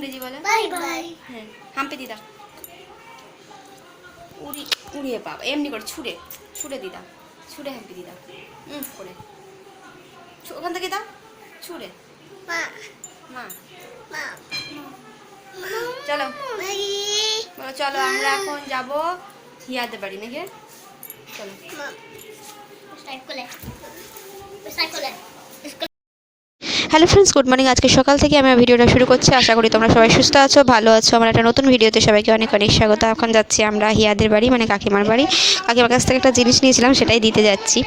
দিদি বলে bye bye. হ্যাঁ হাম্পি দিদা উড়ি উড়িয়ে বাবা এমনি করে ছুঁড়ে ছুঁড়ে দিদা ছুঁড়ে হাম্পি দিদা করে ওখান থেকে দাও ছুঁড়ে মা মা চলো চলো আমরা এখন যাবো হিয়াদের বাড়ি নাকি চলো। Hello friends, good morning. আজকে সকাল থেকে আমি ভিডিওটা শুরু করছি। আশা করি তোমরা সবাই সুস্থ আছো, ভালো আছো। আমার একটা নতুন ভিডিওতে সবাইকে অনেক অনেক স্বাগত। এখন যাচ্ছি আমরা হিয়াদের বাড়ি, মানে কাকিমার বাড়ি। কাকিমার কাছ থেকে একটা জিনিস নিয়েছিলাম, সেটাই দিতে যাচ্ছি।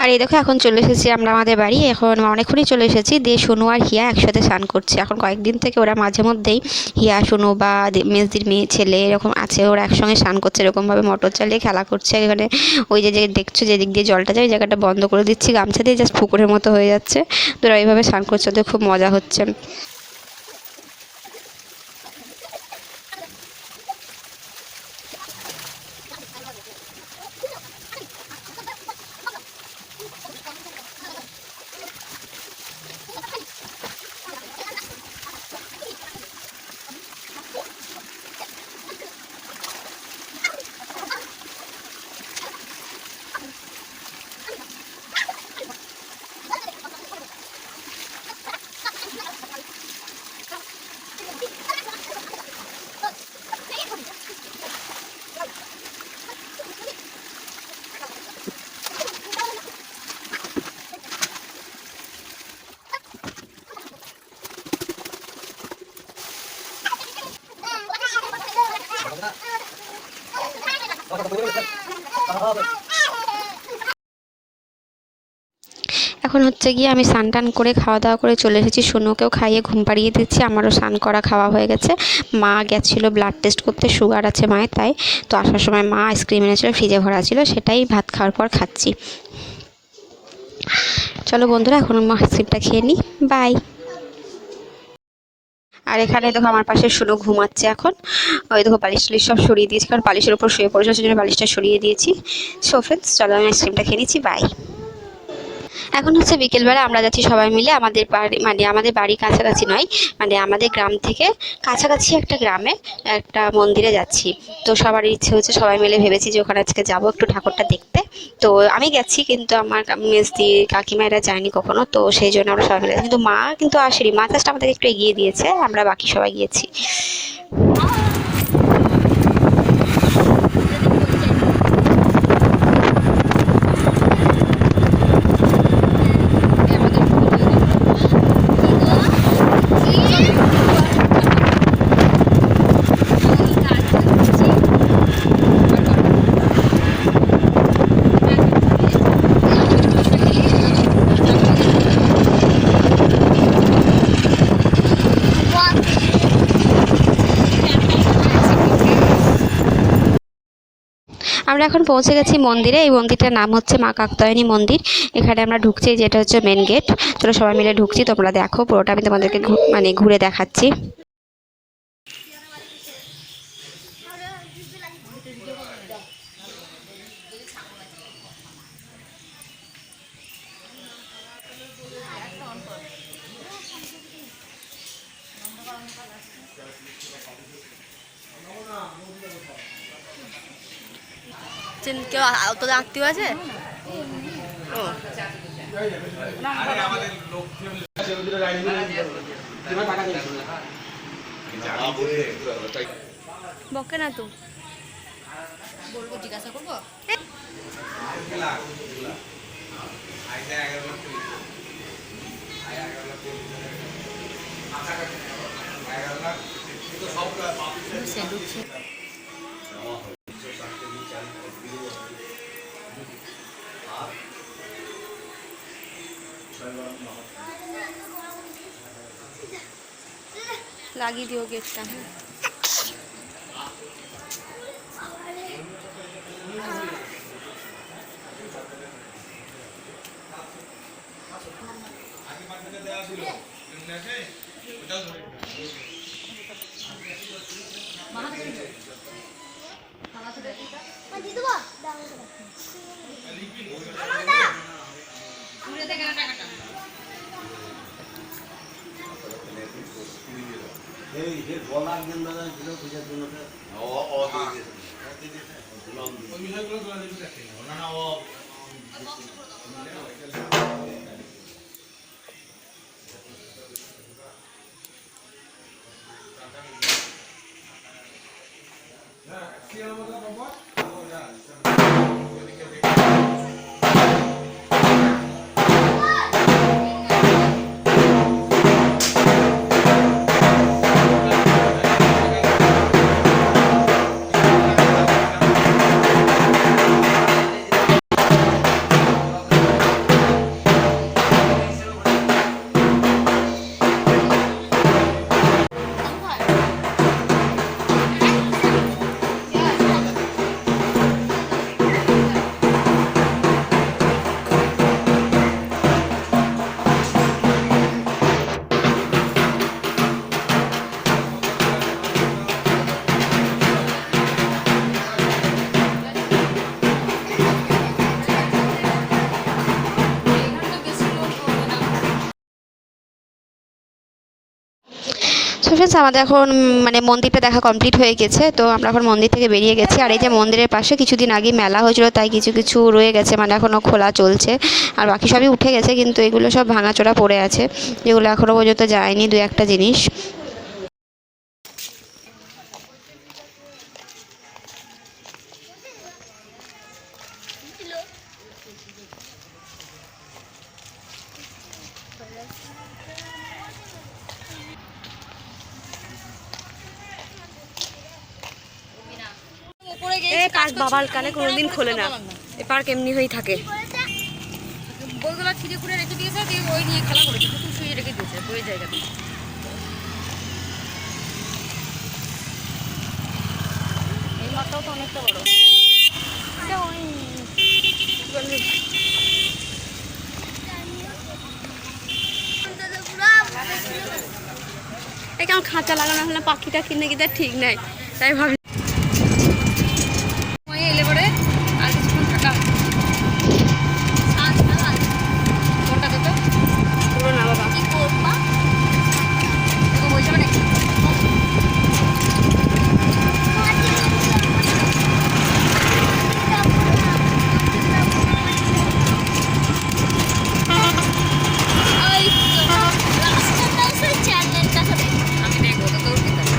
আর এই দেখো এখন চলে এসেছি আমরা আমাদের বাড়ি। এখন অনেকক্ষণই চলে এসেছি। দিয়ে সোনু আর হিয়া একসাথে স্নান করছে। এখন কয়েকদিন থেকে ওরা মাঝে মধ্যেই হিয়া সোনু বা মেজদির মেয়ে ছেলে এরকম আছে, ওরা একসঙ্গে স্নান করছে। এরকমভাবে মোটর চালিয়ে খেলা করছে। এখানে ওই যে দেখছো যেদিক দিয়ে জলটা যায়, ওই জায়গাটা বন্ধ করে দিচ্ছি গামছা দিয়ে, জাস্ট পুকুরের মতো হয়ে যাচ্ছে। তো ওরা এইভাবে স্নান করছে, ওদের খুব মজা হচ্ছে। এখন হচ্ছে গিয়ে আমি স্নান টান করে খাওয়া দাওয়া করে চলে এসেছি। সোনুকেও খাইয়ে ঘুম পাড়িয়ে দিচ্ছি। আমারও স্নান করা খাওয়া হয়ে গেছে। মা গেছিলো ব্লাড টেস্ট করতে, সুগার আছে মায়ের, তাই। তো আসার সময় মা আইসক্রিম এনেছিল, ফ্রিজে ভরা ছিল, সেটাই ভাত খাওয়ার পর খাচ্ছি। চলো বন্ধুরা, এখন আইসক্রিমটা খেয়ে নিই। বাই। আর এখানে দেখো আমার পাশে সোনু ঘুমাচ্ছে এখন। ওই দেখো বালিশ টালিশ সব সরিয়ে দিয়েছি, কারণ বালিশের উপর শুয়ে পড়েছে, সেই জন্য বালিশটা সরিয়ে দিয়েছি। সো ফ্রেন্ডস, চলো আমি আইসক্রিমটা খেয়ে নিচ্ছি। বাই। এখন হচ্ছে বিকেলবেলা আমরা যাচ্ছি সবাই মিলে আমাদের বাড়ি, মানে আমাদের বাড়ি কাছাকাছি নয়, মানে আমাদের গ্রাম থেকে কাছাকাছি একটা গ্রামে একটা মন্দিরে যাচ্ছি। তো সবার ইচ্ছে হচ্ছে, সবাই মিলে ভেবেছি যে ওখানে আজকে যাবো একটু ঠাকুরটা দেখতে। তো আমি গেছি, কিন্তু আমার মেজদি কাকিমা এরা যায়নি কখনো, তো সেই জন্য আমরা সবাই মিলে, কিন্তু মা কিন্তু আসেনি। মা জাস্ট আমাদের একটু এগিয়ে দিয়েছে, আমরা বাকি সবাই গিয়েছি। আমরা এখন পৌঁছে গেছি মন্দিরে। এই মন্দিরটার নাম হচ্ছে মা কাত্যায়নী মন্দির। এখানে আমরা ঢুকছি, যেটা হচ্ছে মেন গেট। চলো সবাই মিলে ঢুকছি, তোমরা দেখো পুরোটা, আমি তোমাদেরকে মানে ঘুরে দেখাচ্ছি। কেউ তোদের আত্মীয় আছে? বকে না তো, বলবো, জিজ্ঞাসা করবো। লাগিয়ে দিও গেটটা। হ্যাঁ, সো ফ্রেন্ডস, আমাদের এখন মানে মন্দিরটা দেখা কমপ্লিট হয়ে গেছে। তো আমরা এখন মন্দির থেকে বেরিয়ে গেছি। আর এই যে মন্দিরের পাশে কিছুদিন আগে মেলা হয়েছিল, তাই কিছু কিছু রয়ে গেছে, মানে এখনও খোলা চলছে। আর বাকি সবই উঠে গেছে, কিন্তু এগুলো সব ভাঙাচোরা পড়ে আছে, যেগুলো এখনও পর্যন্ত যায়নি দু একটা জিনিস। বাবার কানে কোনোদিন খোলে না, এ পার্ক এমনি হয়েই থাকে। বইগুলো ছিঁড়ে খুঁড়ে রেখে দিয়েছে, দিয়ে ওই নিয়ে খেলা করেছে, পুতুল শুয়ে রেখে দিয়েছে ওই জায়গাতে। এই মাঠটাও তো অনেকটা বড়। কেমন খাঁচা লাগানো হলে পাখিটা কিনে গিয়ে ঠিক নাই, তাই ভাবি এলে পরে আর কিছুক্ষণ থাকা কোনটা তো পুরো না বাবা। কি করবা এরকম বলছে মানে আমি দেখবো তো তোর কি দেখলাম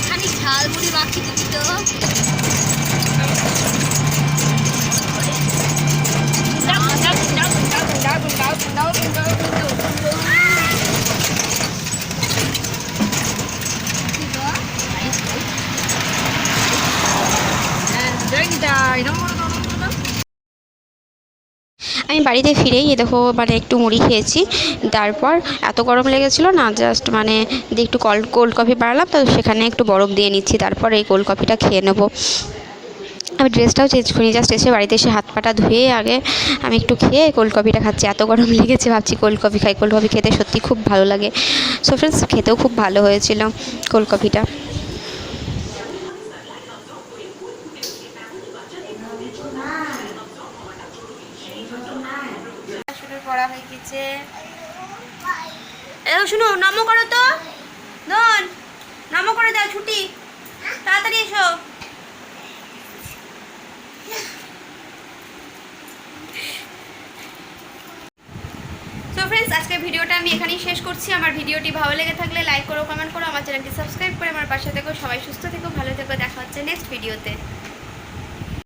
খানি ঝালমুড়ি মাখি দিবি তো আমি বাড়িতে ফিরেই দেখো মানে একটু মুড়ি খেয়েছি। তারপর এত গরম লেগেছিলো না, জাস্ট মানে দিয়ে একটু কোল্ড কফি বানালাম, তো সেখানে একটু বরফ দিয়ে নিচ্ছি, তারপর এই কোল্ড কফিটা খেয়ে নেবো। আমি ড্রেসটাও চেঞ্জ করি, জাস্ট এসে বাড়িতে এসে হাত পাটা ধুয়ে আগে আমি একটু খেয়ে কোল্ড কফিটা খাচ্ছি। এত গরম লেগেছে, ভাবছি কোল্ড কফি খাই। কোল্ড কফি খেতে সত্যি খুব ভালো লাগে। সো ফ্রেন্ডস, খেতেও খুব ভালো হয়েছিল কোল্ড কফিটা। শুরু করা হয়ে গেছে। শুনো, নমো করো তো, নন নমো করে দাও, ছুটি তাড়াতাড়ি এসো। সো ফ্রেন্ডস, আজকের ভিডিওটা আমি এখানেই শেষ করছি। আমার ভিডিওটি ভালো লেগে থাকলে লাইক করো, কমেন্ট করো, আমার চ্যানেলটি সাবস্ক্রাইব করে আমার পাশে থেকো। সবাই সুস্থ থেকো, ভালো থেকো, দেখা হচ্ছে নেক্সট ভিডিওতে।